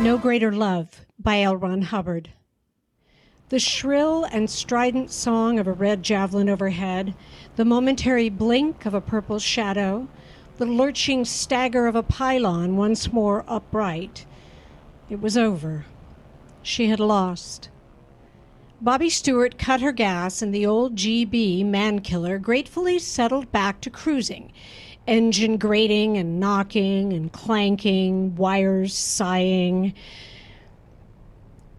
No Greater Love by L. Ron Hubbard. The shrill and strident song of a red javelin overhead, the momentary blink of a purple shadow, the lurching stagger of a pylon once more upright. It was over. She had lost. Bobbie Stewart cut her gas, and the old GB man-killer gratefully settled back to cruising, engine grating and knocking and clanking, wires sighing.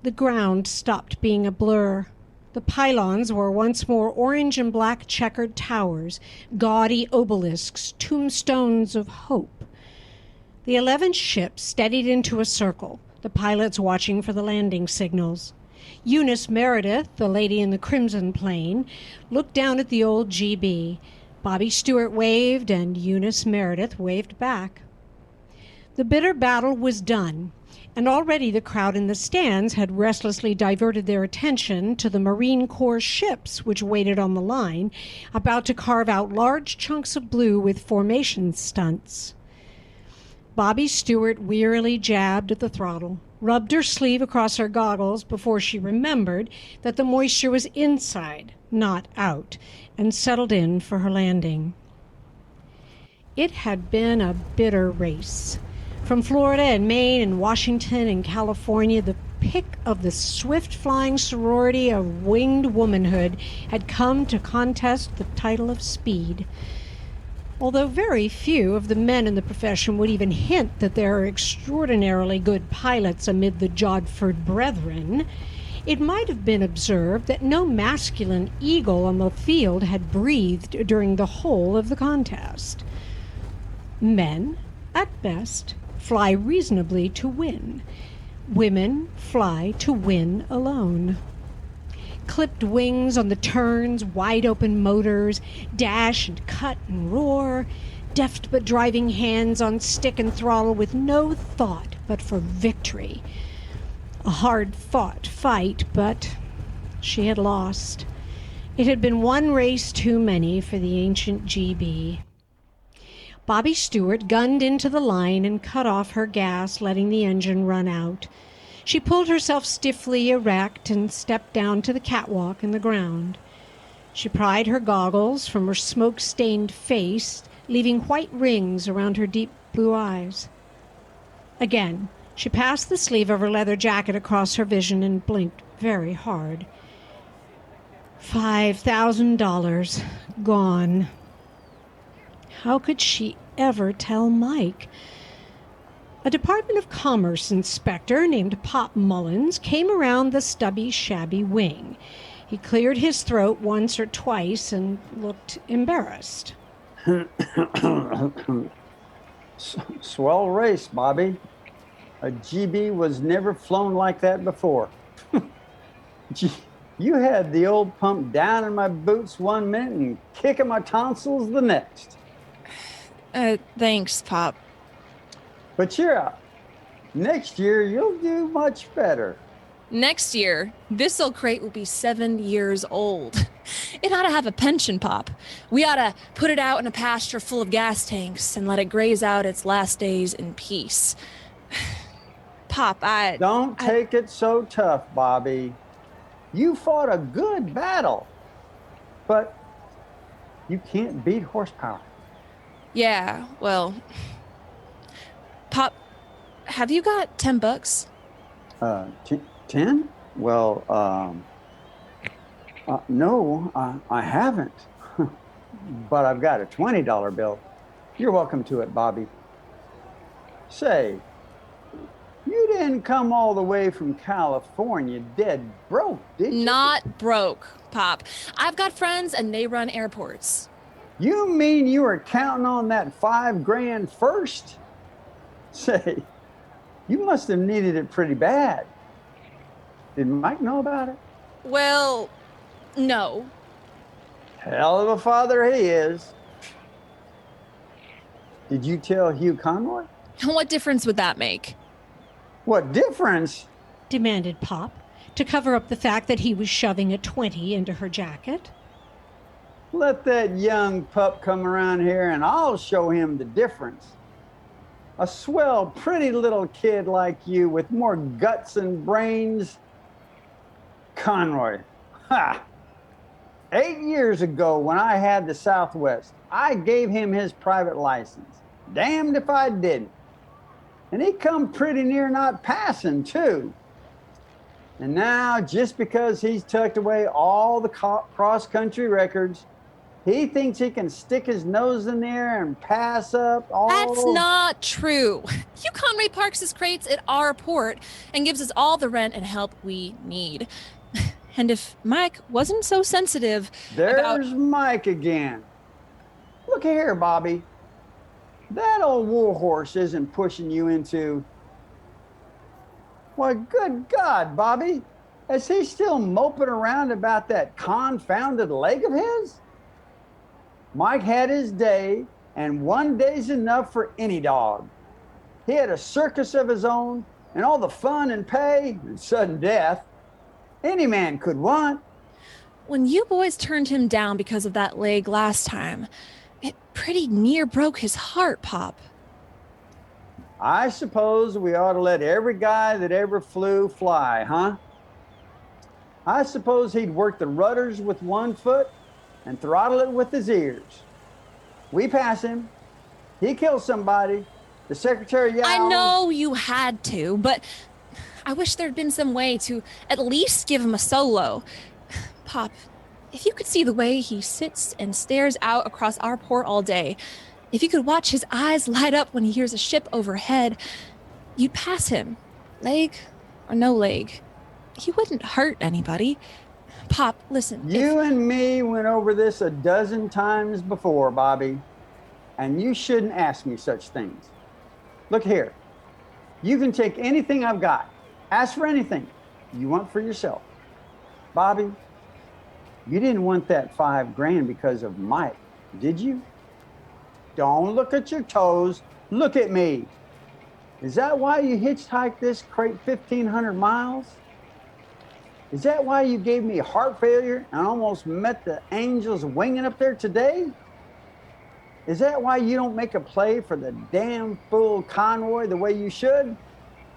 The ground stopped being a blur. The pylons were once more orange and black checkered towers, gaudy obelisks, tombstones of hope. The 11 ships steadied into a circle, the pilots watching for the landing signals. Eunice Meredith, the lady in the crimson plane, looked down at the old GB. Bobbie Stewart waved, and Eunice Meredith waved back. The bitter battle was done, and already the crowd in the stands had restlessly diverted their attention to the Marine Corps ships which waited on the line, about to carve out large chunks of blue with formation stunts. Bobbie Stewart wearily jabbed at the throttle, rubbed her sleeve across her goggles before she remembered that the moisture was inside, not out, and settled in for her landing. It had been a bitter race. From Florida and Maine and Washington and California, the pick of the swift-flying sorority of winged womanhood had come to contest the title of speed. Although very few of the men in the profession would even hint that there are extraordinarily good pilots amid the Jodford brethren, it might have been observed that no masculine eagle on the field had breathed during the whole of the contest. Men, at best, fly reasonably to win. Women fly to win alone. Clipped wings on the turns, wide-open motors, dash and cut and roar, deft but driving hands on stick and throttle with no thought but for victory. A hard-fought fight, but she had lost. It had been one race too many for the ancient GB. Bobbie Stewart gunned into the line and cut off her gas, letting the engine run out. She pulled herself stiffly erect and stepped down to the catwalk in the ground. She pried her goggles from her smoke-stained face, leaving white rings around her deep blue eyes. Again, she passed the sleeve of her leather jacket across her vision and blinked very hard. $5,000 gone. How could she ever tell Mike? A Department of Commerce inspector named Pop Mullins came around the stubby, shabby wing. He cleared his throat once or twice and looked embarrassed. Swell race, Bobbie. A GB was never flown like that before. You had the old pump down in my boots one minute and kicking my tonsils the next. Thanks, Pop. But cheer up. Next year, you'll do much better. Next year, this old crate will be 7 years old. It ought to have a pension, Pop. We ought to put it out in a pasture full of gas tanks and let it graze out its last days in peace. Pop, Don't take it so tough, Bobbie. You fought a good battle, but you can't beat horsepower. Yeah, well... Pop, have you got $10? 10? Well, no, I haven't. But I've got a $20 bill. You're welcome to it, Bobbie. Say, you didn't come all the way from California dead broke, did you? Not broke, Pop. I've got friends and they run airports. You mean you were counting on that $5,000 first? Say, you must have needed it pretty bad. Did Mike know about it? Well, no. Hell of a father he is. Did you tell Hugh Conroy? What difference would that make? What difference? Demanded Pop, to cover up the fact that he was shoving a 20 into her jacket. Let that young pup come around here and I'll show him the difference. A swell, pretty little kid like you with more guts and brains. Conroy. Ha! 8 years ago, when I had the Southwest, I gave him his private license. Damned if I didn't. And he come pretty near not passing, too. And now, just because he's tucked away all the cross-country records, he thinks he can stick his nose in there and pass up all... That's not true. Hugh Conroy parks his crates at our port and gives us all the rent and help we need. And if Mike wasn't so sensitive There's Mike again. Look here, Bobbie. That old war horse isn't pushing you into... Why, good God, Bobbie. Is he still moping around about that confounded leg of his? Mike had his day, and one day's enough for any dog. He had a circus of his own, and all the fun and pay and sudden death any man could want. When you boys turned him down because of that leg last time, it pretty near broke his heart, Pop. I suppose we ought to let every guy that ever flew fly, huh? I suppose he'd work the rudders with one foot and throttle it with his ears. We pass him, he kills somebody, the secretary yells... I know you had to, but I wish there'd been some way to at least give him a solo. Pop, if you could see the way he sits and stares out across our port all day, if you could watch his eyes light up when he hears a ship overhead, you'd pass him, leg or no leg. He wouldn't hurt anybody. Pop, listen. You and me went over this a dozen times before, Bobbie, and you shouldn't ask me such things. Look here. You can take anything I've got. Ask for anything you want for yourself. Bobbie, you didn't want that $5,000 because of Mike, did you? Don't look at your toes. Look at me. Is that why you hitchhiked this crate 1,500 miles? Is that why you gave me heart failure and almost met the angels winging up there today? Is that why you don't make a play for the damn fool Conroy the way you should?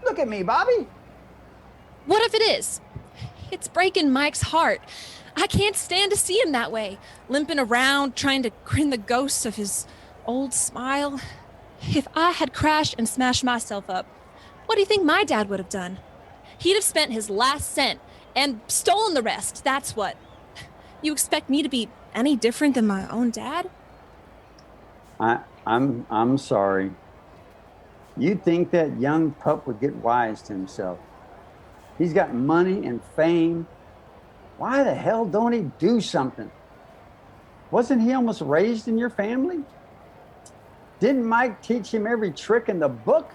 Look at me, Bobbie. What if it is? It's breaking Mike's heart. I can't stand to see him that way, limping around, trying to grin the ghosts of his old smile. If I had crashed and smashed myself up, what do you think my dad would have done? He'd have spent his last cent and stolen the rest, that's what. You expect me to be any different than my own dad? I'm sorry. You'd think that young pup would get wise to himself. He's got money and fame. Why the hell don't he do something? Wasn't he almost raised in your family? Didn't Mike teach him every trick in the book?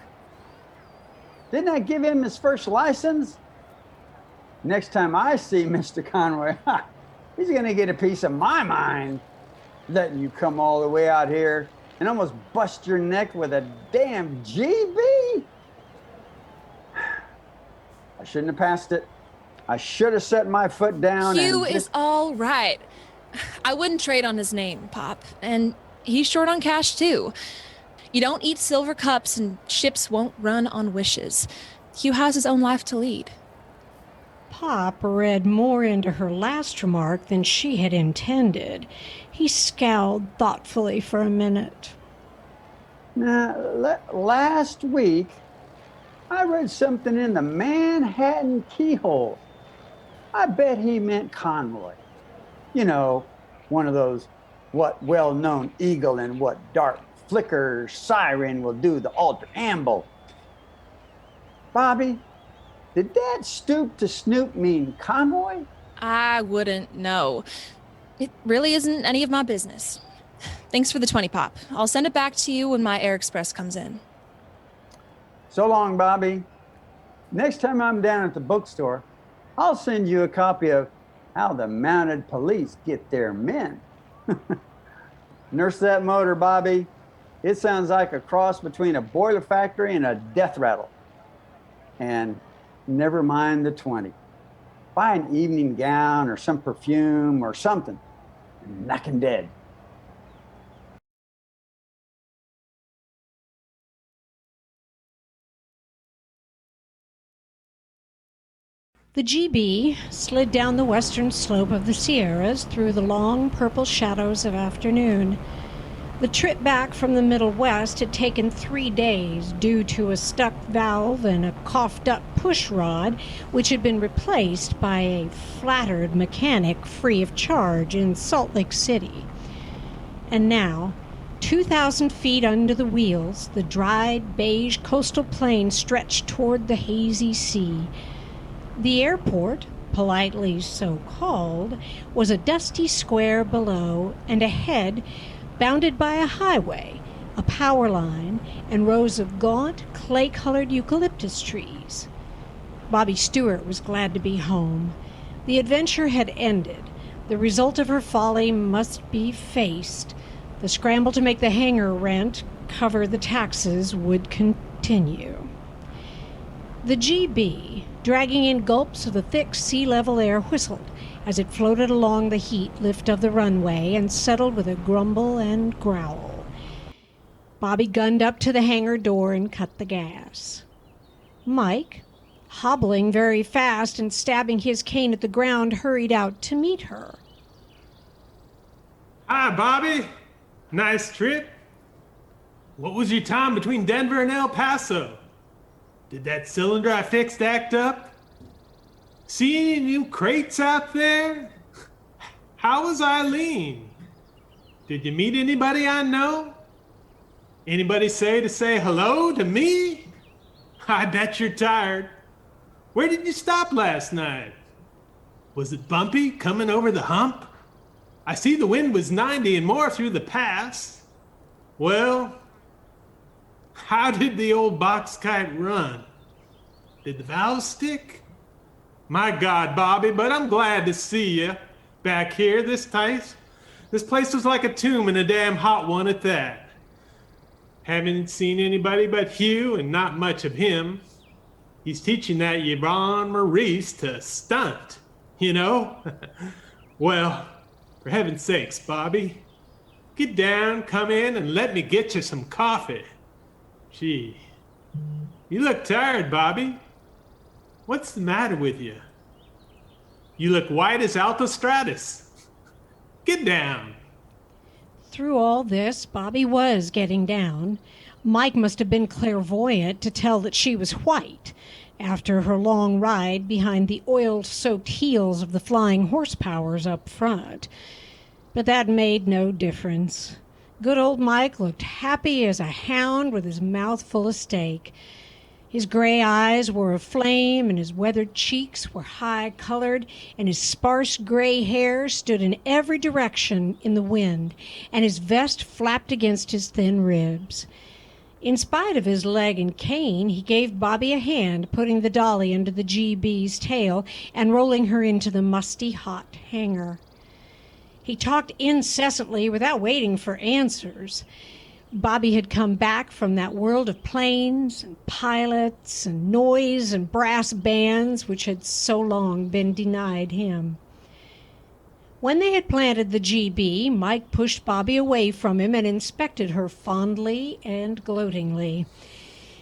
Didn't I give him his first license? Next time I see Mr. Conroy, he's gonna get a piece of my mind, letting you come all the way out here and almost bust your neck with a damn GB. I shouldn't have passed it. I should have set my foot down. Hugh is all right. I wouldn't trade on his name, Pop, and he's short on cash too. You don't eat silver cups and ships won't run on wishes. Hugh has his own life to lead. Pop read more into her last remark than she had intended. He scowled thoughtfully for a minute. Now, last week, I read something in the Manhattan Keyhole. I bet he meant Conroy. You know, one of those, what well-known eagle and what dark flicker siren will do the alter amble. Bobbie, did that stoop to snoop mean Conroy? I wouldn't know. It really isn't any of my business. Thanks for the 20, Pop. I'll send it back to you when my Air Express comes in. So long, Bobbie. Next time I'm down at the bookstore, I'll send you a copy of How the Mounted Police Get Their Men. Nurse that motor, Bobbie. It sounds like a cross between a boiler factory and a death rattle. And never mind the 20. Buy an evening gown or some perfume or something. Knocking dead. The GB slid down the western slope of the Sierras through the long purple shadows of afternoon. The trip back from the Middle West had taken 3 days due to a stuck valve and a coughed-up push rod, which had been replaced by a flattered mechanic free of charge in Salt Lake City. And now, 2,000 feet under the wheels, the dried, beige coastal plain stretched toward the hazy sea. The airport, politely so called, was a dusty square below, and ahead, bounded by a highway, a power line, and rows of gaunt, clay-colored eucalyptus trees. Bobbie Stewart was glad to be home. The adventure had ended. The result of her folly must be faced. The scramble to make the hangar rent cover the taxes would continue. The GB, dragging in gulps of the thick sea-level air, whistled as it floated along the heat lift of the runway and settled with a grumble and growl. Bobbie gunned up to the hangar door and cut the gas. Mike, hobbling very fast and stabbing his cane at the ground, hurried out to meet her. Hi, Bobbie. Nice trip. What was your time between Denver and El Paso? Did that cylinder I fixed act up? See any new crates out there? How was Eileen? Did you meet anybody I know? Anybody say hello to me? I bet you're tired. Where did you stop last night? Was it bumpy coming over the hump? I see the wind was 90 and more through the pass. Well, how did the old box kite run? Did the valve stick? My God, Bobbie, but I'm glad to see you back here. This place was like a tomb and a damn hot one at that. Haven't seen anybody but Hugh and not much of him. He's teaching that Yvonne Maurice to stunt, you know? Well, for heaven's sakes, Bobbie, get down, come in, and let me get you some coffee. Gee, you look tired, Bobbie. What's the matter with you? You look white as altostratus. Get down. Through all this, Bobbie was getting down. Mike must have been clairvoyant to tell that she was white after her long ride behind the oil-soaked heels of the flying horsepowers up front. But that made no difference. Good old Mike looked happy as a hound with his mouth full of steak. His gray eyes were aflame, and his weathered cheeks were high-colored, and his sparse gray hair stood in every direction in the wind, and his vest flapped against his thin ribs. In spite of his leg and cane, he gave Bobbie a hand, putting the dolly under the GB's tail and rolling her into the musty, hot hangar. He talked incessantly without waiting for answers. Bobbie had come back from that world of planes and pilots and noise and brass bands which had so long been denied him. When they had planted the GB, Mike pushed Bobbie away from him and inspected her fondly and gloatingly.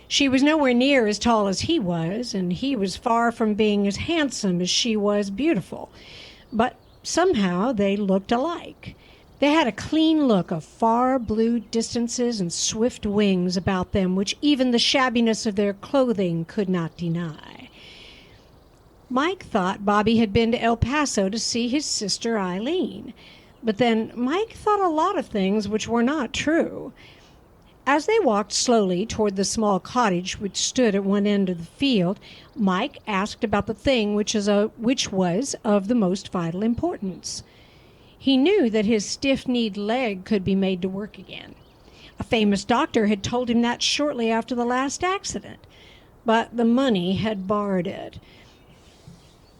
She was nowhere near as tall as he was, and he was far from being as handsome as she was beautiful. But somehow they looked alike. They had a clean look of far blue distances and swift wings about them, which even the shabbiness of their clothing could not deny. Mike thought Bobbie had been to El Paso to see his sister Eileen, but then Mike thought a lot of things which were not true. As they walked slowly toward the small cottage which stood at one end of the field, Mike asked about the thing which was of the most vital importance. He knew that his stiff-kneed leg could be made to work again. A famous doctor had told him that shortly after the last accident, but the money had barred it.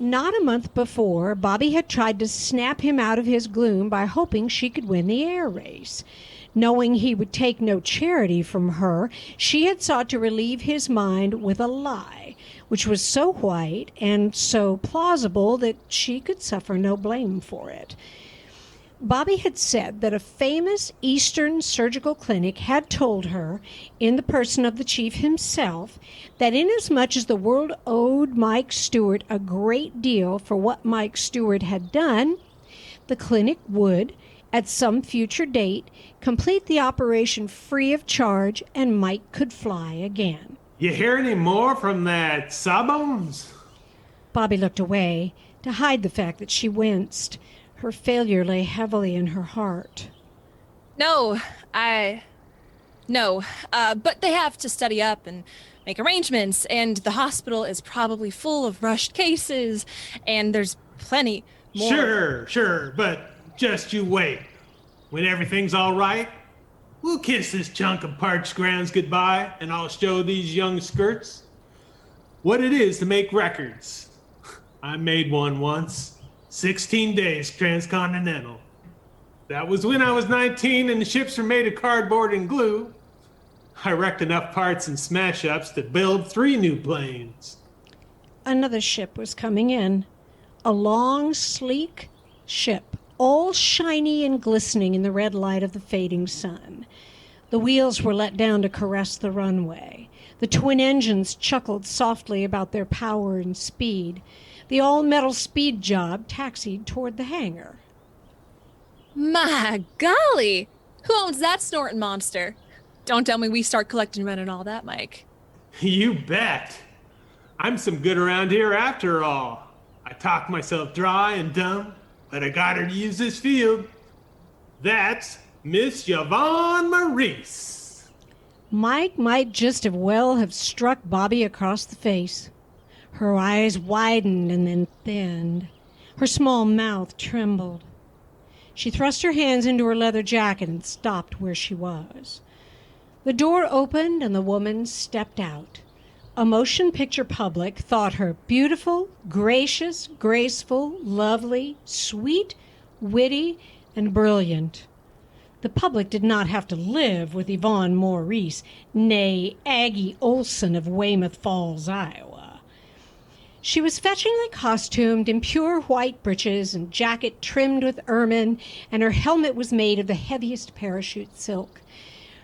Not a month before, Bobbie had tried to snap him out of his gloom by hoping she could win the air race. Knowing he would take no charity from her, she had sought to relieve his mind with a lie, which was so white and so plausible that she could suffer no blame for it. Bobbie had said that a famous Eastern surgical clinic had told her, in the person of the chief himself, that inasmuch as the world owed Mike Stewart a great deal for what Mike Stewart had done, the clinic would, at some future date, complete the operation free of charge and Mike could fly again. You hear any more from that Sawbones? Bobbie looked away to hide the fact that she winced. Her failure lay heavily in her heart. No, but they have to study up and make arrangements, and the hospital is probably full of rushed cases, and there's plenty more. Sure, but just you wait. When everything's all right, we'll kiss this chunk of parched grounds goodbye, and I'll show these young skirts what it is to make records. I made one once. 16 days transcontinental. That was when I was 19 and the ships were made of cardboard and glue. I wrecked enough parts and smash-ups to build 3 new planes. Another ship was coming in. A long, sleek ship, all shiny and glistening in the red light of the fading sun. The wheels were let down to caress the runway. The twin engines chuckled softly about their power and speed. The all-metal speed job taxied toward the hangar. My golly! Who owns that snorting monster? Don't tell me we start collecting rent and all that, Mike. You bet. I'm some good around here after all. I talk myself dry and dumb, but I got her to use this field. That's Miss Yvonne Maurice. Mike might just as well have struck Bobbie across the face. Her eyes widened and then thinned. Her small mouth trembled. She thrust her hands into her leather jacket and stopped where she was. The door opened and the woman stepped out. A motion picture public thought her beautiful, gracious, graceful, lovely, sweet, witty, and brilliant. The public did not have to live with Yvonne Maurice, née Aggie Olson of Weymouth Falls, Iowa. She was fetchingly costumed in pure white breeches and jacket trimmed with ermine, and her helmet was made of the heaviest parachute silk.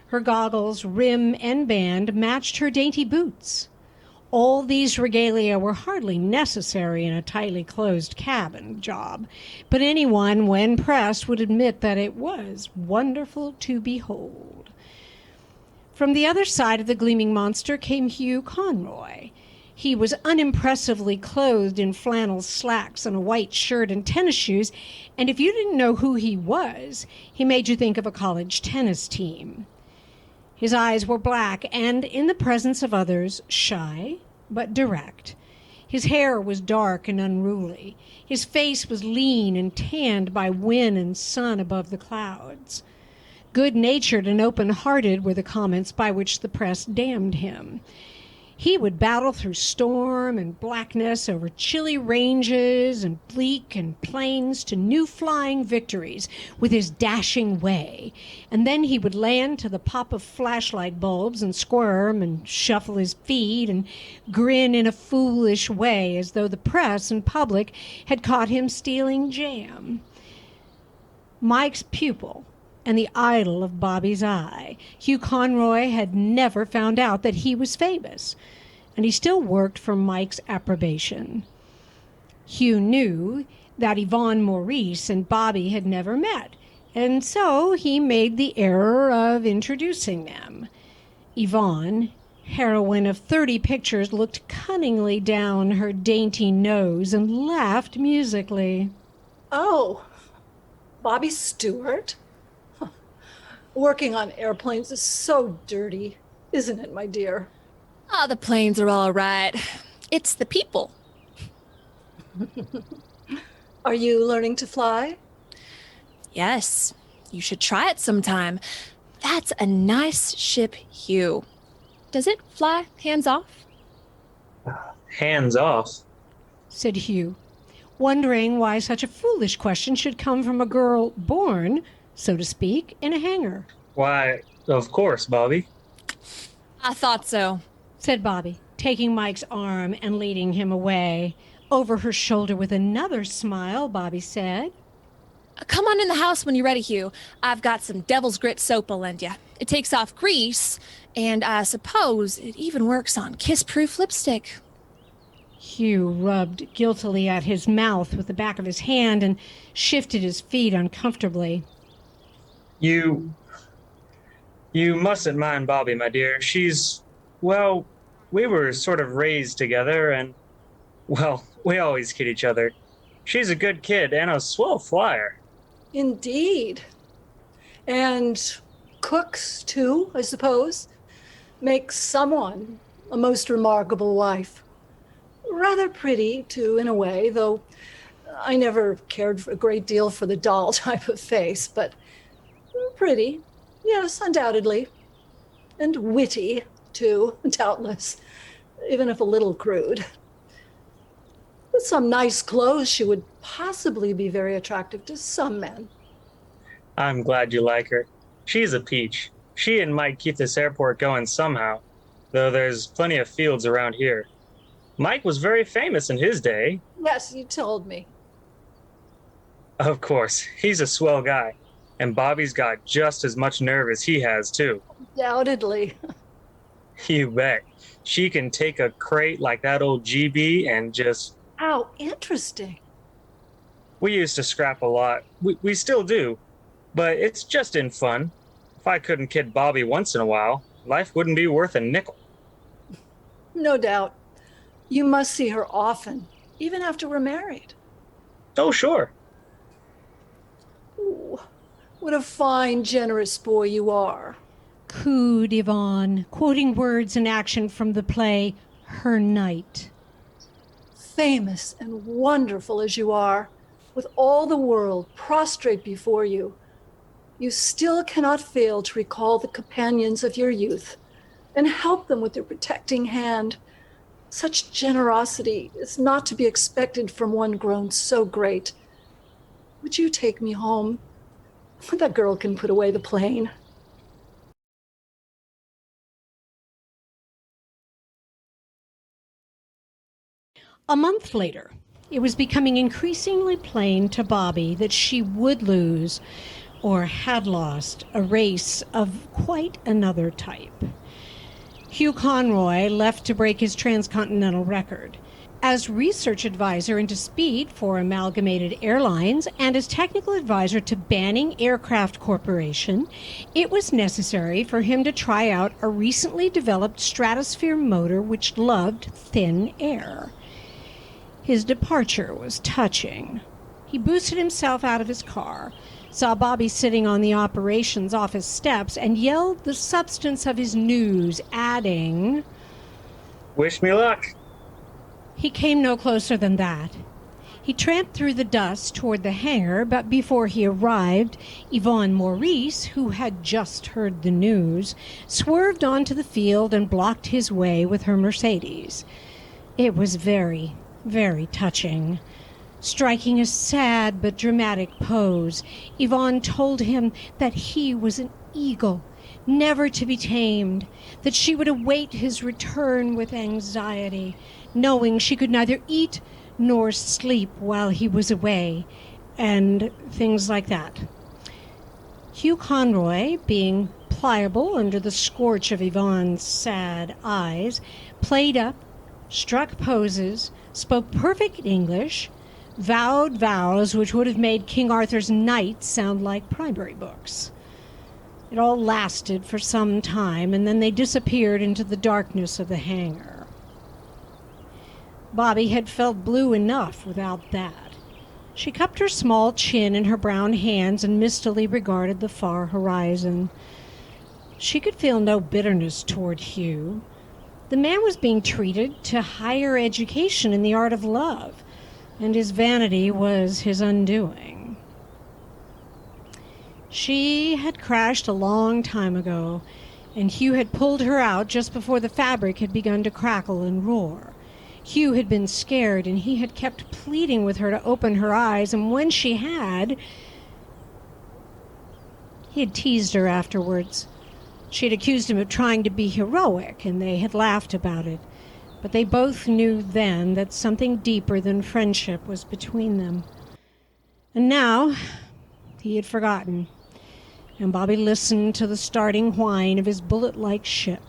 Her goggles, rim, and band matched her dainty boots. All these regalia were hardly necessary in a tightly closed cabin job, but anyone, when pressed, would admit that it was wonderful to behold. From the other side of the gleaming monster came Hugh Conroy. He was unimpressively clothed in flannel slacks and a white shirt and tennis shoes, and if you didn't know who he was, he made you think of a college tennis team. His eyes were black and, in the presence of others, shy but direct. His hair was dark and unruly. His face was lean and tanned by wind and sun above the clouds. Good-natured and open-hearted were the comments by which the press damned him. He would battle through storm and blackness over chilly ranges and bleak and plains to new flying victories with his dashing way. And then he would land to the pop of flashlight bulbs and squirm and shuffle his feet and grin in a foolish way as though the press and public had caught him stealing jam. Mike's pupil and the idol of Bobbie's eye, Hugh Conroy had never found out that he was famous, and he still worked for Mike's approbation. Hugh knew that Yvonne Maurice and Bobbie had never met, and so he made the error of introducing them. Yvonne, heroine of 30 pictures, looked cunningly down her dainty nose and laughed musically. Oh, Bobbie Stewart? Working on airplanes is so dirty, isn't it, my dear? Ah, the planes are all right. It's the people. Are you learning to fly? Yes, you should try it sometime. That's a nice ship, Hugh. Does it fly hands off? Hands off? Said Hugh, wondering why such a foolish question should come from a girl born, so to speak, in a hangar. Why, of course, Bobbie. I thought so, said Bobbie, taking Mike's arm and leading him away. Over her shoulder with another smile, Bobbie said, Come on in the house when you're ready, Hugh. I've got some devil's grit soap I'll lend you. It takes off grease, and I suppose it even works on kiss-proof lipstick. Hugh rubbed guiltily at his mouth with the back of his hand and shifted his feet uncomfortably. You mustn't mind Bobbie, my dear. Well, we were sort of raised together and, well, we always kid each other. She's a good kid and a swell flyer. Indeed. And cooks, too, I suppose. Makes someone a most remarkable wife. Rather pretty, too, in a way, though I never cared a great deal for the doll type of face, but pretty, yes, undoubtedly. And witty, too, doubtless, even if a little crude. With some nice clothes, she would possibly be very attractive to some men. I'm glad you like her. She's a peach. She and Mike keep this airport going somehow, though there's plenty of fields around here. Mike was very famous in his day. Yes, you told me. Of course, he's a swell guy, and Bobbie's got just as much nerve as he has, too. Undoubtedly. You bet. She can take a crate like that old GB and just... How interesting. We used to scrap a lot. We still do, but it's just in fun. If I couldn't kid Bobbie once in a while, life wouldn't be worth a nickel. No doubt. You must see her often, even after we're married. Oh, sure. Ooh, what a fine, generous boy you are. Cooed Yvonne, quoting words and action from the play Her Night. Famous and wonderful as you are, with all the world prostrate before you, you still cannot fail to recall the companions of your youth and help them with your protecting hand. Such generosity is not to be expected from one grown so great. Would you take me home? That girl can put away the plane. A month later, it was becoming increasingly plain to Bobbie that she would lose, or had lost, a race of quite another type. Hugh Conroy left to break his transcontinental record. As research advisor into speed for Amalgamated Airlines and as technical advisor to Banning Aircraft Corporation, it was necessary for him to try out a recently developed stratosphere motor which loved thin air. His departure was touching. He boosted himself out of his car, saw Bobbie sitting on the operations office steps, and yelled the substance of his news, adding, Wish me luck. He came no closer than that. He tramped through the dust toward the hangar, but before he arrived, Yvonne Maurice, who had just heard the news, swerved onto the field and blocked his way with her Mercedes. It was very, very touching. Striking a sad but dramatic pose, Yvonne told him that he was an eagle, never to be tamed, that she would await his return with anxiety, knowing she could neither eat nor sleep while he was away, and things like that. Hugh Conroy, being pliable under the scorch of Yvonne's sad eyes, played up, struck poses, spoke perfect English, vowed vows which would have made King Arthur's knights sound like primary books. It all lasted for some time, and then they disappeared into the darkness of the hangar. Bobbie had felt blue enough without that. She cupped her small chin in her brown hands and mistily regarded the far horizon. She could feel no bitterness toward Hugh. The man was being treated to higher education in the art of love, and his vanity was his undoing. She had crashed a long time ago, and Hugh had pulled her out just before the fabric had begun to crackle and roar. Hugh had been scared, and he had kept pleading with her to open her eyes, and when she had, he had teased her afterwards. She had accused him of trying to be heroic, and they had laughed about it. But they both knew then that something deeper than friendship was between them. And now He had forgotten, and Bobbie listened to the starting whine of his bullet-like ship.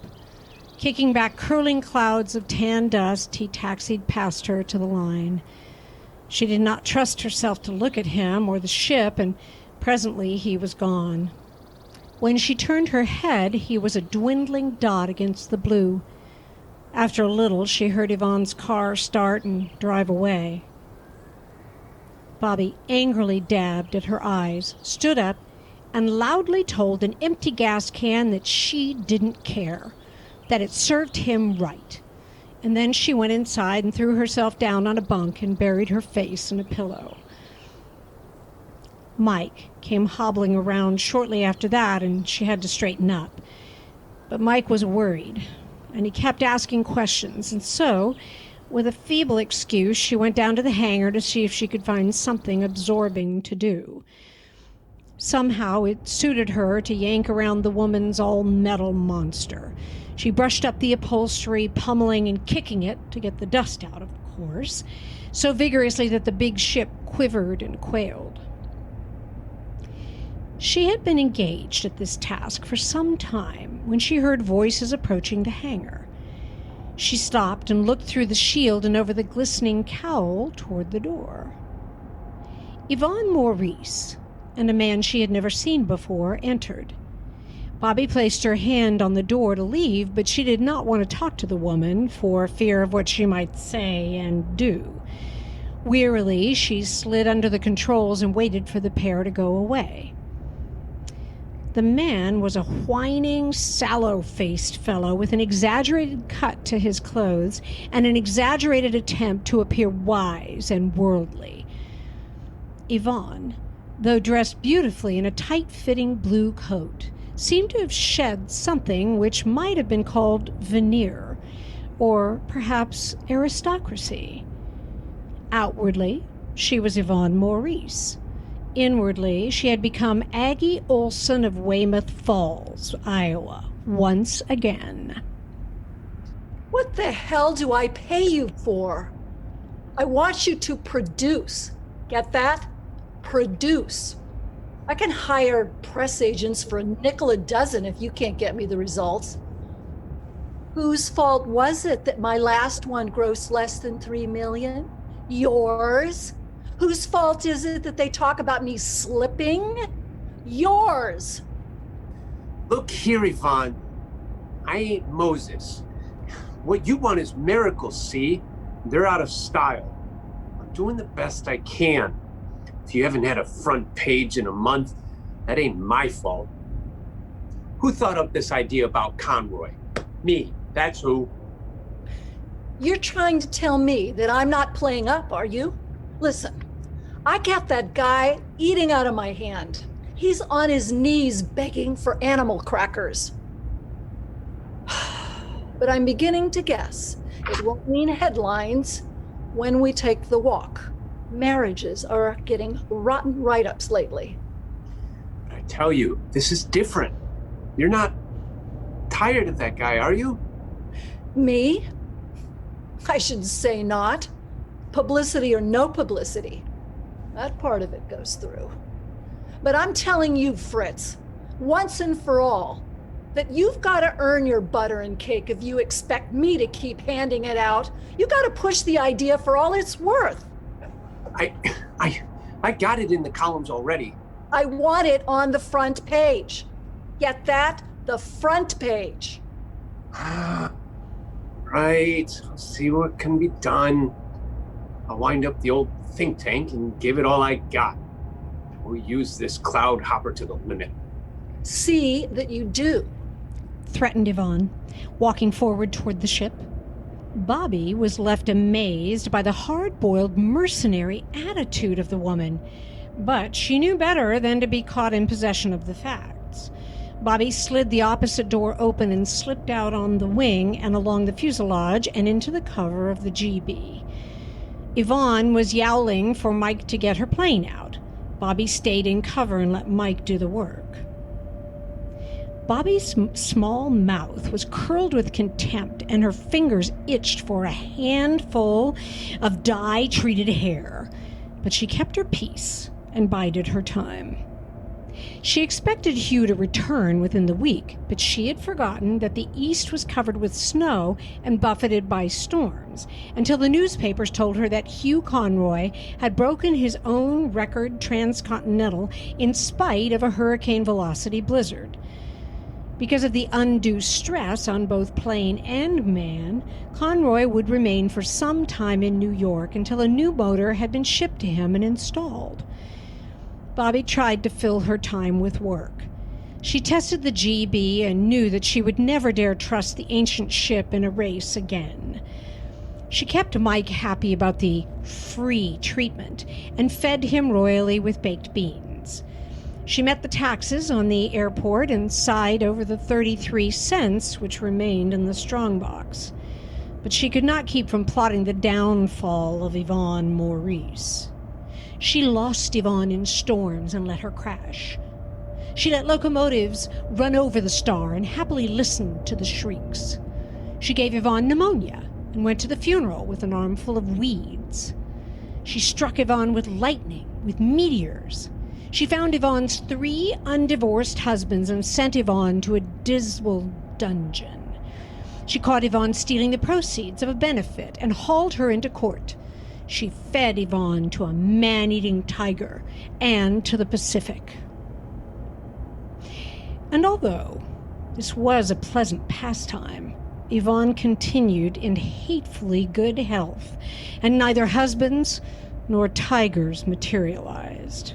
Kicking back curling clouds of tan dust, he taxied past her to the line. She did not trust herself to look at him or the ship, and presently he was gone. When she turned her head, he was a dwindling dot against the blue. After a little, she heard Yvonne's car start and drive away. Bobbie angrily dabbed at her eyes, stood up, and loudly told an empty gas can that she didn't care, that it served him right. And then she went inside and threw herself down on a bunk and buried her face in a pillow. Mike came hobbling around shortly after that, and she had to straighten up. But Mike was worried, and he kept asking questions, and so, with a feeble excuse, she went down to the hangar to see if she could find something absorbing to do. Somehow it suited her to yank around the woman's all-metal monster. She brushed up the upholstery, pummeling and kicking it to get the dust out, of course, so vigorously that the big ship quivered and quailed. She had been engaged at this task for some time when she heard voices approaching the hangar. She stopped and looked through the shield and over the glistening cowl toward the door. Yvonne Maurice and a man she had never seen before entered. Bobbie placed her hand on the door to leave, but she did not want to talk to the woman for fear of what she might say and do. Wearily, she slid under the controls and waited for the pair to go away. The man was a whining, sallow-faced fellow with an exaggerated cut to his clothes and an exaggerated attempt to appear wise and worldly. Yvonne, though dressed beautifully in a tight-fitting blue coat, seemed to have shed something which might have been called veneer, or perhaps aristocracy. Outwardly, she was Yvonne Maurice. Inwardly, she had become Aggie Olson of Weymouth Falls, Iowa, once again. What the hell do I pay you for? I want you to produce. Get that? Produce. I can hire press agents for a nickel a dozen if you can't get me the results. Whose fault was it that my last one grossed less than $3 million? Yours? Whose fault is it that they talk about me slipping? Yours. Look here, Yvonne. I ain't Moses. What you want is miracles, see? They're out of style. I'm doing the best I can. If you haven't had a front page in a month, that ain't my fault. Who thought up this idea about Conroy? Me, that's who. You're trying to tell me that I'm not playing up, are you? Listen, I got that guy eating out of my hand. He's on his knees begging for animal crackers. But I'm beginning to guess it won't mean headlines when we take the walk. Marriages are getting rotten write-ups lately. But I tell you, this is different. You're not tired of that guy, are you? Me? I should say not. Publicity or no publicity. That part of it goes through. But I'm telling you, Fritz, once and for all, that you've got to earn your butter and cake if you expect me to keep handing it out. You got to push the idea for all it's worth. I got it in the columns already. I want it on the front page. Get that? The front page. Right, I'll see what can be done. I'll wind up the old think tank and give it all I got. We'll use this cloud hopper to the limit. See that you do. Threatened Yvonne, walking forward toward the ship. Bobbie was left amazed by the hard-boiled, mercenary attitude of the woman, but she knew better than to be caught in possession of the facts. Bobbie slid the opposite door open and slipped out on the wing and along the fuselage and into the cover of the GB. Yvonne was yowling for Mike to get her plane out. Bobbie stayed in cover and let Mike do the work. Bobbie's small mouth was curled with contempt, and her fingers itched for a handful of dye-treated hair. But she kept her peace and bided her time. She expected Hugh to return within the week, but she had forgotten that the east was covered with snow and buffeted by storms, until the newspapers told her that Hugh Conroy had broken his own record transcontinental in spite of a hurricane-velocity blizzard. Because of the undue stress on both plane and man, Conroy would remain for some time in New York until a new motor had been shipped to him and installed. Bobbie tried to fill her time with work. She tested the GB and knew that she would never dare trust the ancient ship in a race again. She kept Mike happy about the free treatment and fed him royally with baked beans. She met the taxes on the airport and sighed over the 33 cents which remained in the strongbox. But she could not keep from plotting the downfall of Yvonne Maurice. She lost Yvonne in storms and let her crash. She let locomotives run over the star and happily listened to the shrieks. She gave Yvonne pneumonia and went to the funeral with an armful of weeds. She struck Yvonne with lightning, with meteors. She found Yvonne's 3 undivorced husbands and sent Yvonne to a dismal dungeon. She caught Yvonne stealing the proceeds of a benefit and hauled her into court. She fed Yvonne to a man-eating tiger and to the Pacific. And although this was a pleasant pastime, Yvonne continued in hatefully good health, and neither husbands nor tigers materialized.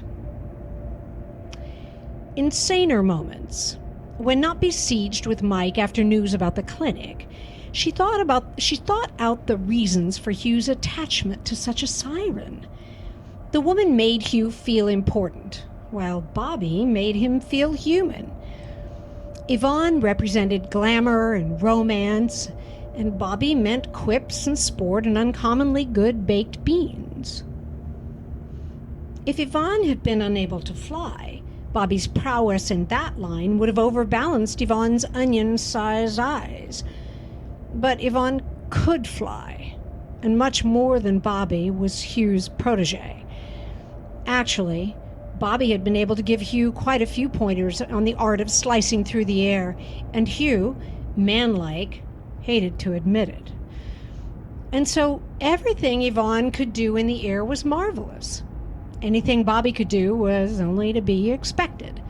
In saner moments, when not besieged with Mike after news about the clinic, she thought out the reasons for Hugh's attachment to such a siren. The woman made Hugh feel important, while Bobbie made him feel human. Yvonne represented glamour and romance, and Bobbie meant quips and sport and uncommonly good baked beans. If Yvonne had been unable to fly, Bobbie's prowess in that line would have overbalanced Yvonne's onion-sized eyes. But Yvonne could fly, and much more than Bobbie was Hugh's protege. Actually, Bobbie had been able to give Hugh quite a few pointers on the art of slicing through the air, and Hugh, manlike, hated to admit it. And so everything Yvonne could do in the air was marvelous. Anything Bobbie could do was only to be expected.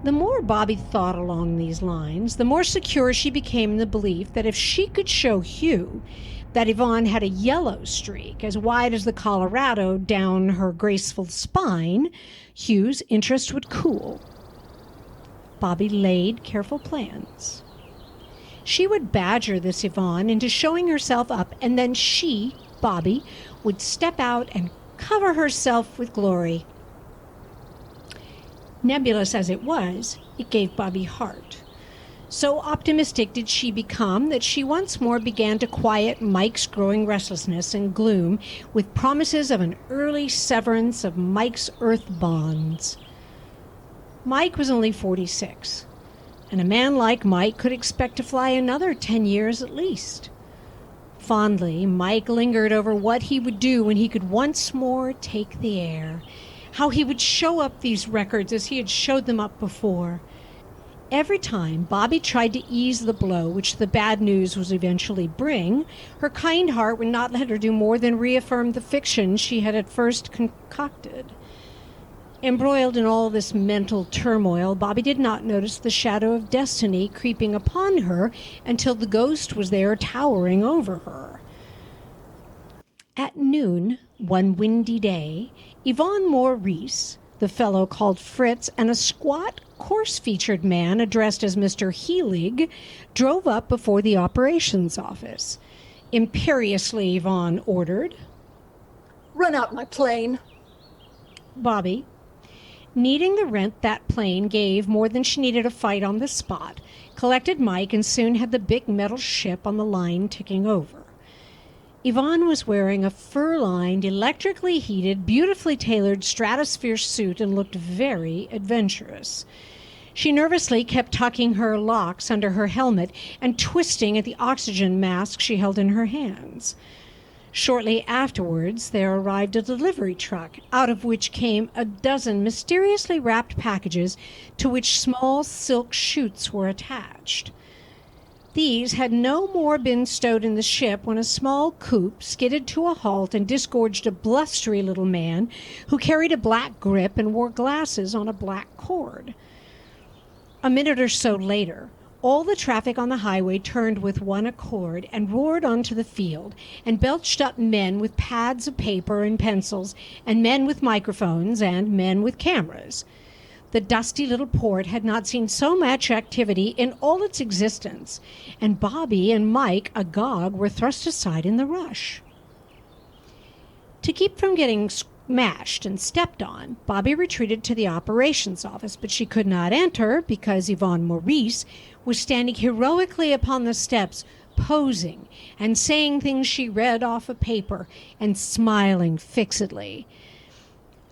The more Bobbie thought along these lines, the more secure she became in the belief that if she could show Hugh that Yvonne had a yellow streak as wide as the Colorado down her graceful spine, Hugh's interest would cool. Bobbie laid careful plans. She would badger this Yvonne into showing herself up, and then she, Bobbie, would step out and cover herself with glory. Nebulous as it was, it gave Bobbie heart. So optimistic did she become that she once more began to quiet Mike's growing restlessness and gloom with promises of an early severance of Mike's earth bonds. Mike was only 46, and a man like Mike could expect to fly another 10 years at least. Fondly, Mike lingered over what he would do when he could once more take the air, how he would show up these records as he had showed them up before. Every time Bobbie tried to ease the blow which the bad news would eventually bring, her kind heart would not let her do more than reaffirm the fiction she had at first concocted. Embroiled in all this mental turmoil, Bobbie did not notice the shadow of destiny creeping upon her until the ghost was there towering over her. At noon, one windy day, Yvonne Maurice, the fellow called Fritz, and a squat, coarse-featured man addressed as Mr. Heelig drove up before the operations office. Imperiously, Yvonne ordered, Run out my plane. Bobbie, needing the rent that plane gave more than she needed a fight on the spot, collected Mike and soon had the big metal ship on the line ticking over. Yvonne was wearing a fur-lined, electrically heated, beautifully tailored stratosphere suit and looked very adventurous. She nervously kept tucking her locks under her helmet and twisting at the oxygen mask she held in her hands. Shortly afterwards, there arrived a delivery truck, out of which came a dozen mysteriously wrapped packages to which small silk chutes were attached. These had no more been stowed in the ship when a small coupe skidded to a halt and disgorged a blustery little man who carried a black grip and wore glasses on a black cord. A minute or so later, all the traffic on the highway turned with one accord and roared onto the field and belched up men with pads of paper and pencils and men with microphones and men with cameras. The dusty little port had not seen so much activity in all its existence, and Bobbie and Mike, agog, were thrust aside in the rush. To keep from getting smashed and stepped on, Bobbie retreated to the operations office, but she could not enter because Yvonne Maurice was standing heroically upon the steps, posing and saying things she read off a paper and smiling fixedly.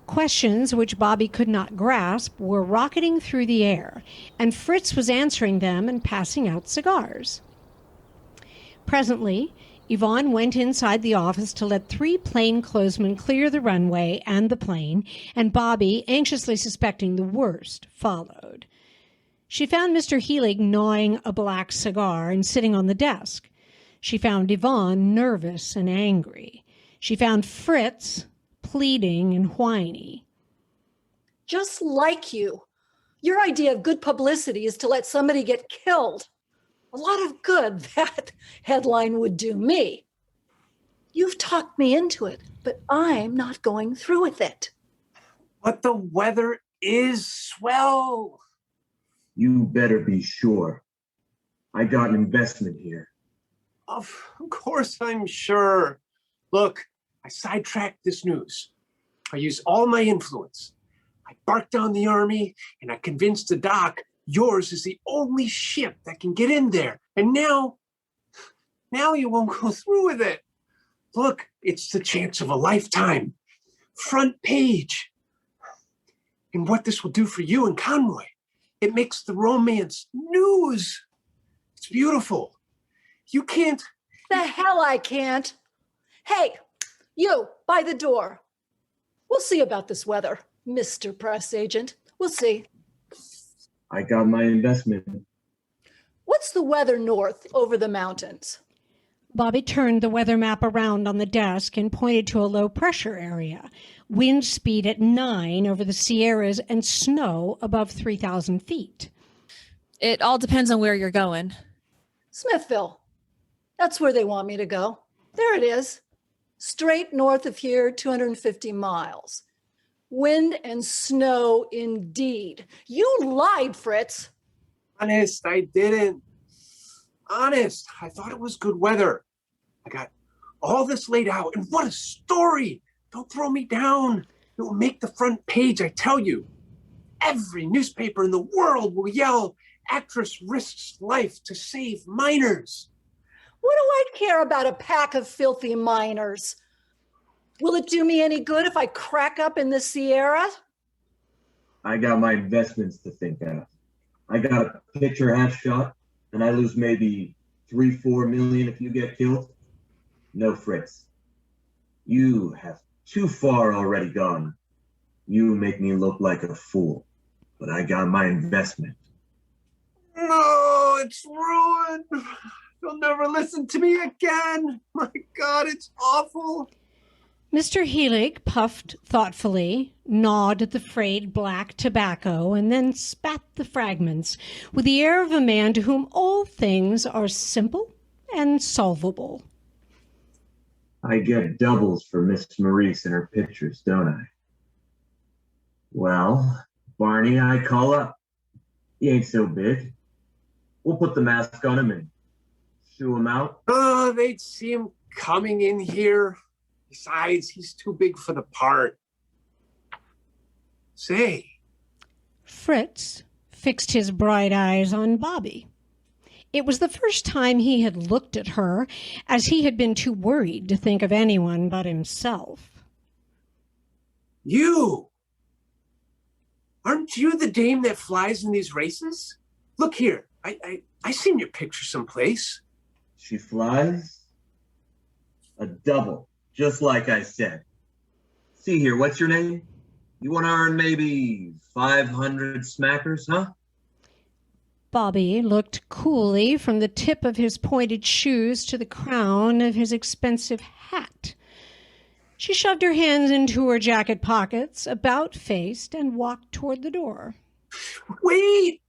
Questions which Bobbie could not grasp were rocketing through the air, and Fritz was answering them and passing out cigars. Presently, Yvonne went inside the office to let 3 plainclothesmen clear the runway and the plane, and Bobbie, anxiously suspecting the worst, followed. She found Mr. Heelig gnawing a black cigar and sitting on the desk. She found Yvonne nervous and angry. She found Fritz pleading and whiny. Just like you. Your idea of good publicity is to let somebody get killed. A lot of good that headline would do me. You've talked me into it, but I'm not going through with it. But the weather is swell. You better be sure. I got an investment here. Of course I'm sure. Look, I sidetracked this news. I used all my influence. I barked down the army and I convinced the doc yours is the only ship that can get in there. And now you won't go through with it. Look, it's the chance of a lifetime. Front page. And what this will do for you and Conroy, it makes the romance news. It's beautiful. You can't. The hell I can't. Hey, you, by the door. We'll see about this weather, Mr. Press Agent. We'll see. I got my investment. What's the weather north over the mountains? Bobbie turned the weather map around on the desk and pointed to a low-pressure area, wind speed at 9 over the Sierras and snow above 3,000 feet. It all depends on where you're going. Smithville. That's where they want me to go. There it is. Straight north of here, 250 miles. Wind and snow indeed. You lied, Fritz. Honest, I didn't. Honest, I thought it was good weather. I got all this laid out, and what a story! Don't throw me down. It will make the front page, I tell you. Every newspaper in the world will yell, "Actress risks life to save miners." What do I care about a pack of filthy miners? Will it do me any good if I crack up in the Sierra? I got my investments to think of. I got a picture half shot, and I lose maybe 3-4 million if you get killed. No, Fritz. You have too far already gone. You make me look like a fool, but I got my investment. No, it's ruined. They'll never listen to me again. My God, it's awful. Mr. Heelig puffed thoughtfully, gnawed at the frayed black tobacco, and then spat the fragments with the air of a man to whom all things are simple and solvable. I get doubles for Miss Maurice in her pictures, don't I? Well, Barney, I call up. He ain't so big. We'll put the mask on him and shoo him out. Oh, they'd see him coming in here. Besides, he's too big for the part. Say. Fritz fixed his bright eyes on Bobbie. It was the first time he had looked at her, as he had been too worried to think of anyone but himself. You! Aren't you the dame that flies in these races? Look here, I seen your picture someplace. She flies? A double, just like I said. See here, what's your name? You want to earn maybe 500 smackers, huh? Bobbie looked coolly from the tip of his pointed shoes to the crown of his expensive hat. She shoved her hands into her jacket pockets, about-faced, and walked toward the door. Wait!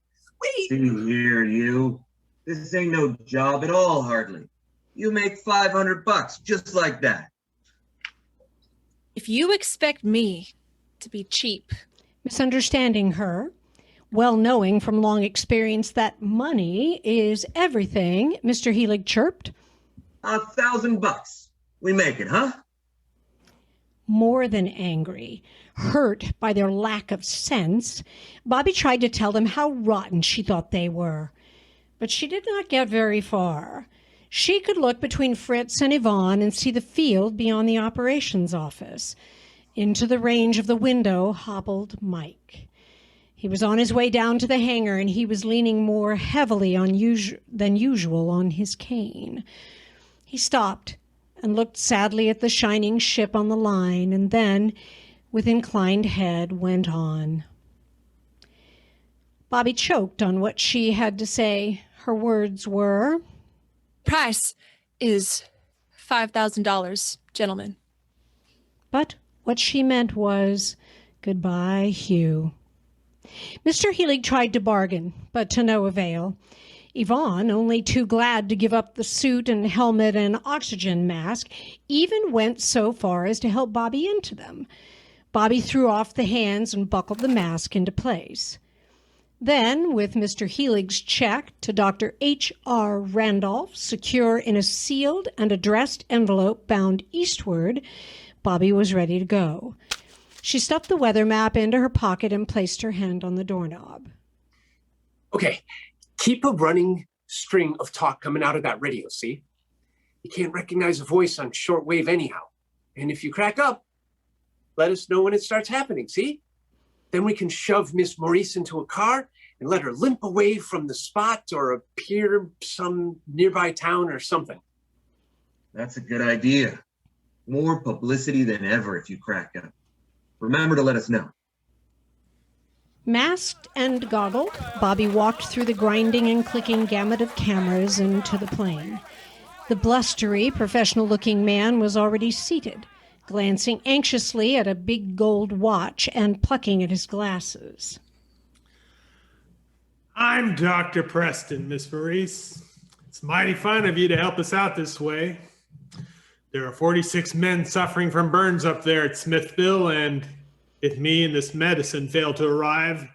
See here, you. This ain't no job at all, hardly. You make $500 just like that. If you expect me to be cheap. Misunderstanding her, well knowing from long experience that money is everything, Mr. Helig chirped. $1,000. We make it, huh? More than angry, hurt by their lack of sense, Bobbie tried to tell them how rotten she thought they were. But she did not get very far. She could look between Fritz and Yvonne and see the field beyond the operations office. Into the range of the window hobbled Mike. He was on his way down to the hangar, and he was leaning more heavily than usual on his cane. He stopped and looked sadly at the shining ship on the line, and then, with inclined head, went on. Bobbie choked on what she had to say. Her words were, Price is $5,000, gentlemen. but what she meant was, goodbye, Hugh. Mr. Helig tried to bargain, but to no avail. Yvonne, only too glad to give up the suit and helmet and oxygen mask, even went so far as to help Bobbie into them. Bobbie threw off the hands and buckled the mask into place. Then, with Mr. Helig's check to Dr. H.R. Randolph secure in a sealed and addressed envelope bound eastward, Bobbie was ready to go. She stuffed the weather map into her pocket and placed her hand on the doorknob. Okay, keep a running string of talk coming out of that radio, see? You can't recognize a voice on shortwave anyhow. And if you crack up, let us know when it starts happening, see? Then we can shove Miss Maurice into a car and let her limp away from the spot or appear some nearby town or something. That's a good idea. More publicity than ever if you crack up. Remember to let us know. Masked and goggled, Bobbie walked through the grinding and clicking gamut of cameras into the plane. The blustery, professional-looking man was already seated, glancing anxiously at a big gold watch and plucking at his glasses. I'm Dr. Preston, Miss Maurice. It's mighty fine of you to help us out this way. There are 46 men suffering from burns up there at Smithville, and if me and this medicine fail to arrive,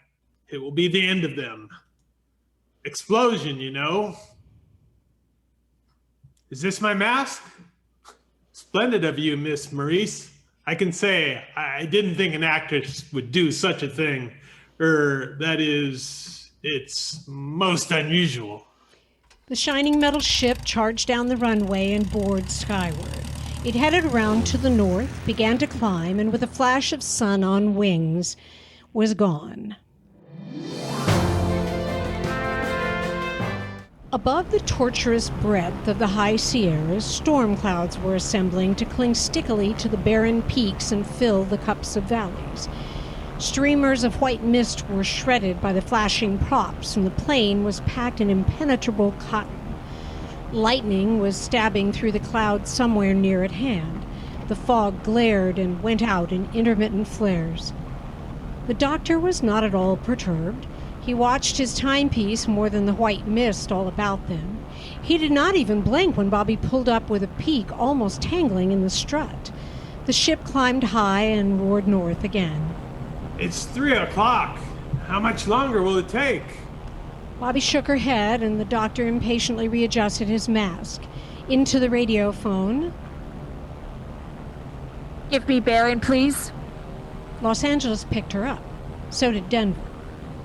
it will be the end of them. Explosion, you know. Is this my mask? Splendid of you, Miss Maurice. I can say I didn't think an actress would do such a thing. That is, it's most unusual. The shining metal ship charged down the runway and bored skyward. It headed around to the north, began to climb, and with a flash of sun on wings, was gone. Above the tortuous breadth of the high Sierras, storm clouds were assembling to cling stickily to the barren peaks and fill the cups of valleys. Streamers of white mist were shredded by the flashing props, and the plain was packed in impenetrable cotton. Lightning was stabbing through the clouds somewhere near at hand. The fog glared and went out in intermittent flares. The doctor was not at all perturbed. He watched his timepiece more than the white mist all about them. He did not even blink when Bobbie pulled up with a peak almost tangling in the strut. The ship climbed high and roared north again. It's 3 o'clock. How much longer will it take? Bobbie shook her head, and the doctor impatiently readjusted his mask. Into the radio phone. Give me bearing, please. Los Angeles picked her up. So did Denver.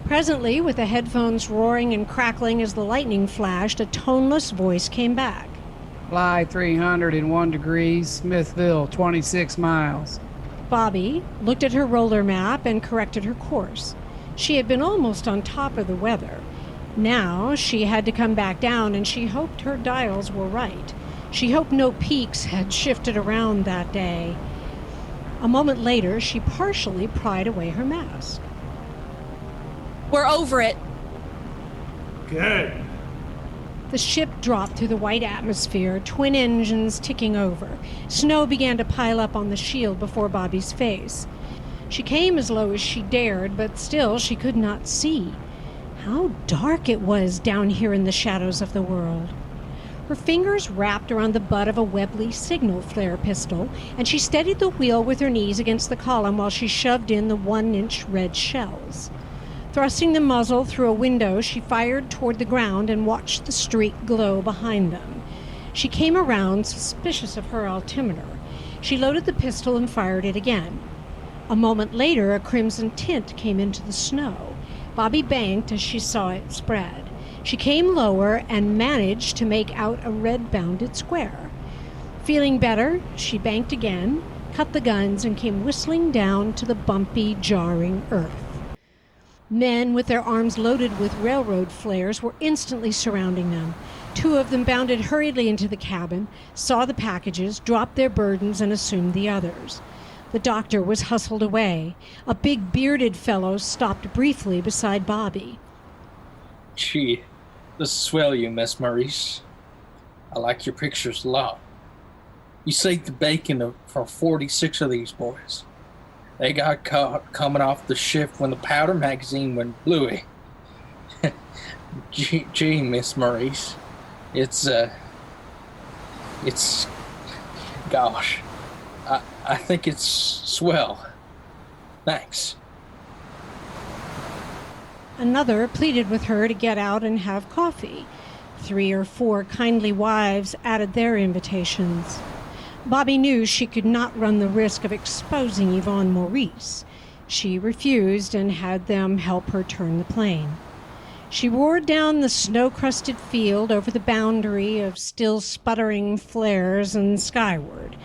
Presently, with the headphones roaring and crackling as the lightning flashed, a toneless voice came back. Fly 301 degrees, Smithville, 26 miles. Bobbie looked at her roller map and corrected her course. She had been almost on top of the weather. Now she had to come back down, and she hoped her dials were right. She hoped no peaks had shifted around that day. A moment later, she partially pried away her mask. We're over it. Good. The ship dropped through the white atmosphere, twin engines ticking over. Snow began to pile up on the shield before Bobbie's face. She came as low as she dared, but still she could not see. How dark it was down here in the shadows of the world. Her fingers wrapped around the butt of a Webley signal flare pistol, and she steadied the wheel with her knees against the column while she shoved in the 1-inch red shells. Thrusting the muzzle through a window, she fired toward the ground and watched the streak glow behind them. She came around, suspicious of her altimeter. She loaded the pistol and fired it again. A moment later, a crimson tint came into the snow. Bobbie banked as she saw it spread. She came lower and managed to make out a red-bounded square. Feeling better, she banked again, cut the guns, and came whistling down to the bumpy, jarring earth. Men with their arms loaded with railroad flares were instantly surrounding them. 2 of them bounded hurriedly into the cabin, saw the packages, dropped their burdens, and assumed the others. The doctor was hustled away. A big bearded fellow stopped briefly beside Bobbie. Gee, this is swell, you, Miss Maurice. I like your pictures a lot. You saved the bacon for 46 of these boys. They got caught coming off the ship when the powder magazine went bluey. Gee, Miss Maurice. Gosh. I think it's swell. Thanks. Another pleaded with her to get out and have coffee. 3 or 4 kindly wives added their invitations. Bobbie knew she could not run the risk of exposing Yvonne Maurice. She refused and had them help her turn the plane. She roared down the snow-crusted field over the boundary of still sputtering flares and skyward.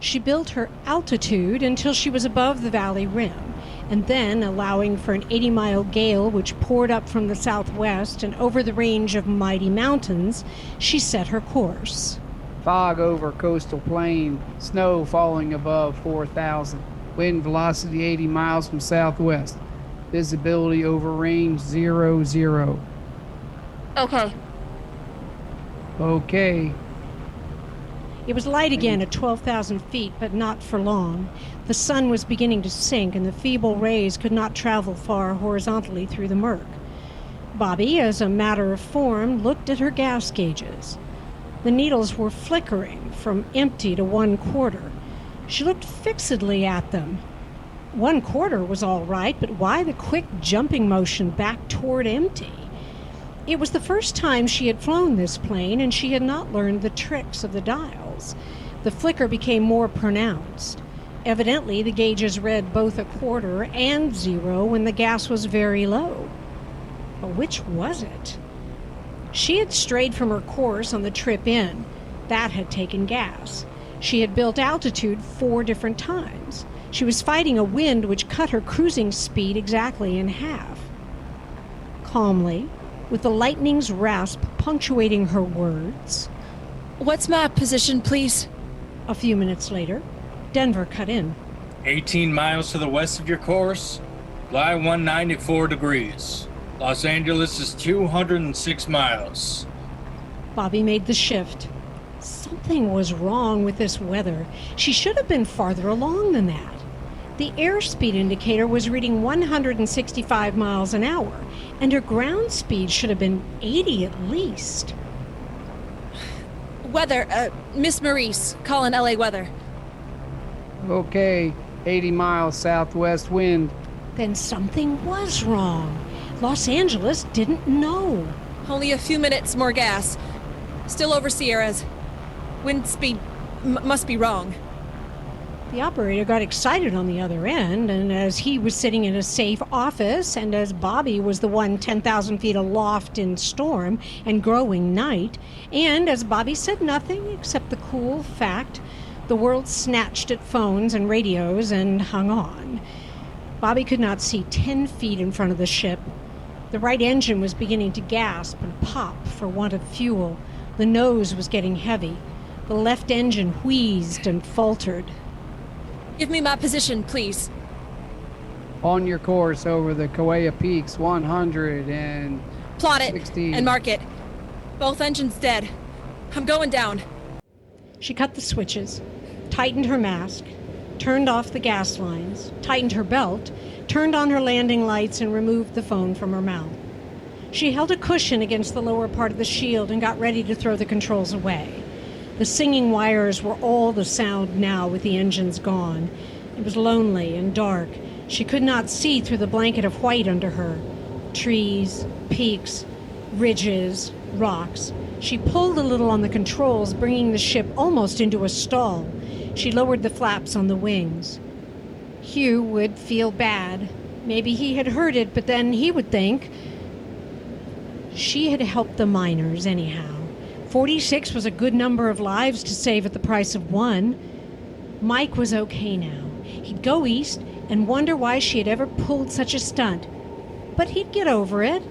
She built her altitude until she was above the valley rim, and then, allowing for an 80-mile gale which poured up from the southwest and over the range of mighty mountains, she set her course. Fog over coastal plain, snow falling above 4,000. Wind velocity 80 miles from southwest. Visibility over range 00. Okay. Okay. It was light again at 12,000 feet, but not for long. The sun was beginning to sink, and the feeble rays could not travel far horizontally through the murk. Bobbie, as a matter of form, looked at her gas gauges. The needles were flickering from empty to 1/4. She looked fixedly at them. 1/4 was all right, but why the quick jumping motion back toward empty? It was the first time she had flown this plane, and she had not learned the tricks of the dials. The flicker became more pronounced. Evidently, the gauges read both 1/4 and 0 when the gas was very low. But which was it? She had strayed from her course on the trip in. That had taken gas. She had built altitude 4 different times. She was fighting a wind which cut her cruising speed exactly in half. Calmly, with the lightning's rasp punctuating her words. What's my position, please? A few minutes later, Denver cut in. 18 miles to the west of your course, lie 194 degrees. Los Angeles is 206 miles. Bobbie made the shift. Something was wrong with this weather. She should have been farther along than that. The airspeed indicator was reading 165 miles an hour, and her ground speed should have been 80 at least. Weather, Miss Maurice, calling LA weather. Okay, 80 miles southwest wind. Then something was wrong. Los Angeles didn't know. Only a few minutes more gas. Still over Sierras. Wind speed must be wrong. The operator got excited on the other end, and as he was sitting in a safe office, and as Bobbie was the one 10,000 feet aloft in storm and growing night, and as Bobbie said nothing except the cool fact, the world snatched at phones and radios and hung on. Bobbie could not see 10 feet in front of the ship. The right engine was beginning to gasp and pop for want of fuel. The nose was getting heavy. The left engine wheezed and faltered. Give me my position, please. On your course over the Kauai Peaks, 116. Plot it and mark it. Both engines dead. I'm going down. She cut the switches, tightened her mask, turned off the gas lines, tightened her belt, turned on her landing lights, and removed the phone from her mouth. She held a cushion against the lower part of the shield and got ready to throw the controls away. The singing wires were all the sound now with the engines gone. It was lonely and dark. She could not see through the blanket of white under her. Trees, peaks, ridges, rocks. She pulled a little on the controls, bringing the ship almost into a stall. She lowered the flaps on the wings. Hugh would feel bad. Maybe he had heard it, but then he would think she had helped the miners anyhow. 46 was a good number of lives to save at the price of one. Mike was okay now. He'd go east and wonder why she had ever pulled such a stunt. But he'd get over it.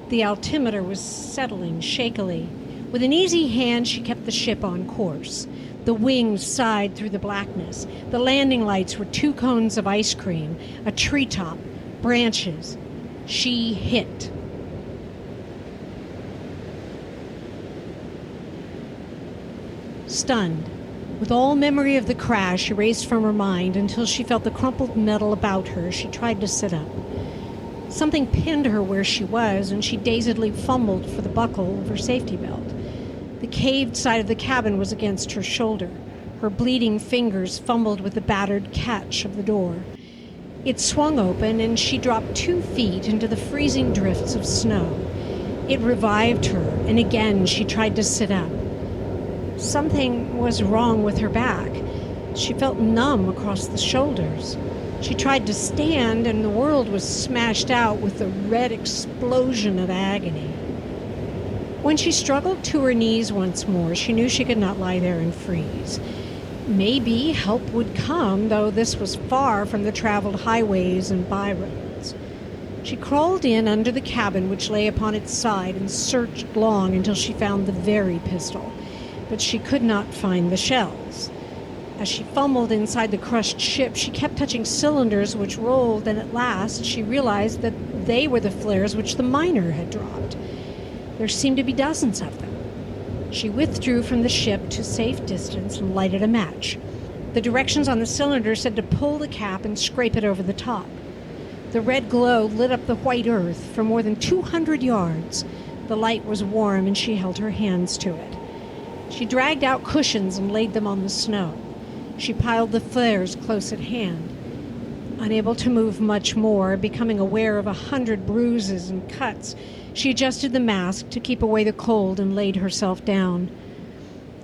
The altimeter was settling shakily. With an easy hand, she kept the ship on course. The wings sighed through the blackness. The landing lights were 2 cones of ice cream, a treetop, branches. She hit. Stunned, with all memory of the crash erased from her mind until she felt the crumpled metal about her, she tried to sit up. Something pinned her where she was, and she dazedly fumbled for the buckle of her safety belt. The caved side of the cabin was against her shoulder. Her bleeding fingers fumbled with the battered catch of the door. It swung open, and she dropped 2 feet into the freezing drifts of snow. It revived her, and again she tried to sit up. Something was wrong with her back. She felt numb across the shoulders. She tried to stand, and the world was smashed out with the red explosion of agony. When she struggled to her knees once more, she knew she could not lie there and freeze. Maybe help would come, though this was far from the traveled highways and byroads. She crawled in under the cabin, which lay upon its side, and searched long until she found the very pistol. But she could not find the shells. As she fumbled inside the crushed ship, she kept touching cylinders which rolled, and at last she realized that they were the flares which the miner had dropped. There seemed to be dozens of them. She withdrew from the ship to safe distance and lighted a match. The directions on the cylinder said to pull the cap and scrape it over the top. The red glow lit up the white earth for more than 200 yards. The light was warm, and she held her hands to it. She dragged out cushions and laid them on the snow. She piled the flares close at hand. Unable to move much more, becoming aware of 100 bruises and cuts, she adjusted the mask to keep away the cold and laid herself down.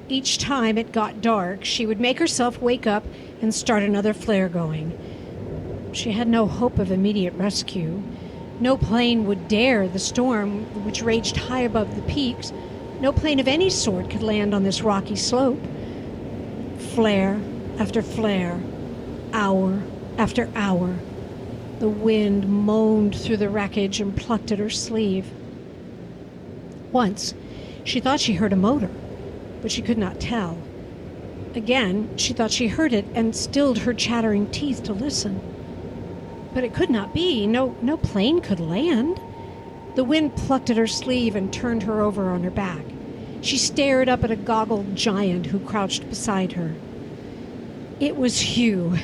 Each time it got dark, she would make herself wake up and start another flare going. She had no hope of immediate rescue. No plane would dare the storm which raged high above the peaks. No plane of any sort could land on this rocky slope. Flare after flare, hour after hour. The wind moaned through the wreckage and plucked at her sleeve. Once, she thought she heard a motor, but she could not tell. Again, she thought she heard it and stilled her chattering teeth to listen. But it could not be. No plane could land. The wind plucked at her sleeve and turned her over on her back. She stared up at a goggled giant who crouched beside her. It was Hugh.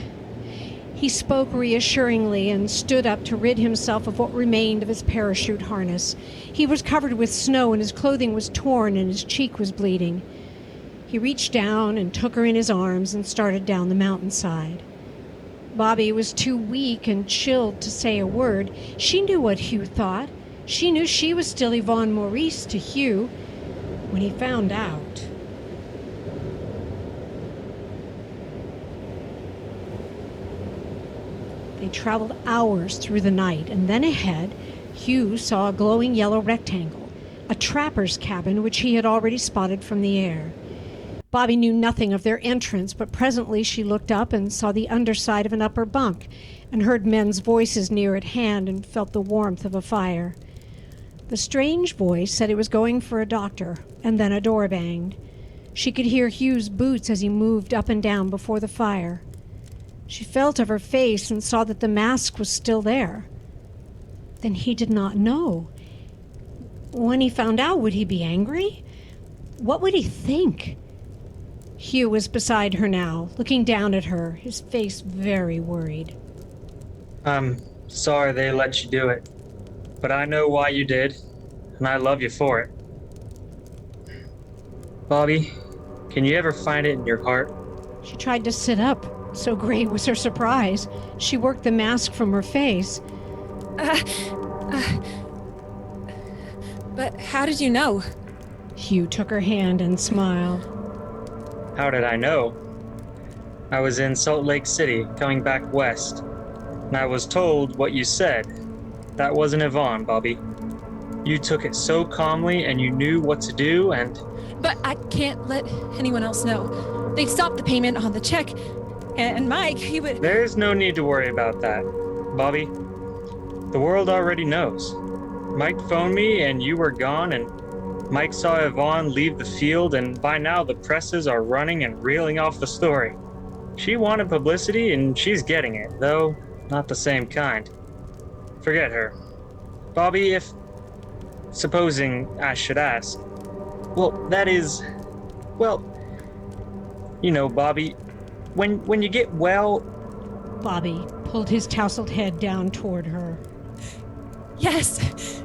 He spoke reassuringly and stood up to rid himself of what remained of his parachute harness. He was covered with snow, and his clothing was torn, and his cheek was bleeding. He reached down and took her in his arms and started down the mountainside. Bobbie was too weak and chilled to say a word. She knew what Hugh thought. She knew she was still Yvonne Maurice to Hugh when he found out. They traveled hours through the night, and then ahead, Hugh saw a glowing yellow rectangle, a trapper's cabin which he had already spotted from the air. Bobbie knew nothing of their entrance, but presently she looked up and saw the underside of an upper bunk and heard men's voices near at hand and felt the warmth of a fire. The strange voice said it was going for a doctor, and then a door banged. She could hear Hugh's boots as he moved up and down before the fire. She felt of her face and saw that the mask was still there. Then he did not know. When he found out, would he be angry? What would he think? Hugh was beside her now, looking down at her, his face very worried. I'm sorry they let you do it, but I know why you did, and I love you for it. Bobbie, can you ever find it in your heart? She tried to sit up. So great was her surprise. She worked the mask from her face. But how did you know? Hugh took her hand and smiled. How did I know? I was in Salt Lake City, coming back west, and I was told what you said. That wasn't Yvonne, Bobbie. You took it so calmly and you knew what to do, and... But I can't let anyone else know. They stopped the payment on the check, and Mike, he would... There's no need to worry about that, Bobbie. The world already knows. Mike phoned me and you were gone, and Mike saw Yvonne leave the field, and by now the presses are running and reeling off the story. She wanted publicity and she's getting it, though not the same kind. Forget her. Bobbie, if... supposing I should ask... Well, that is... Well... You know, Bobbie, when you get well... Bobbie pulled his tousled head down toward her. Yes,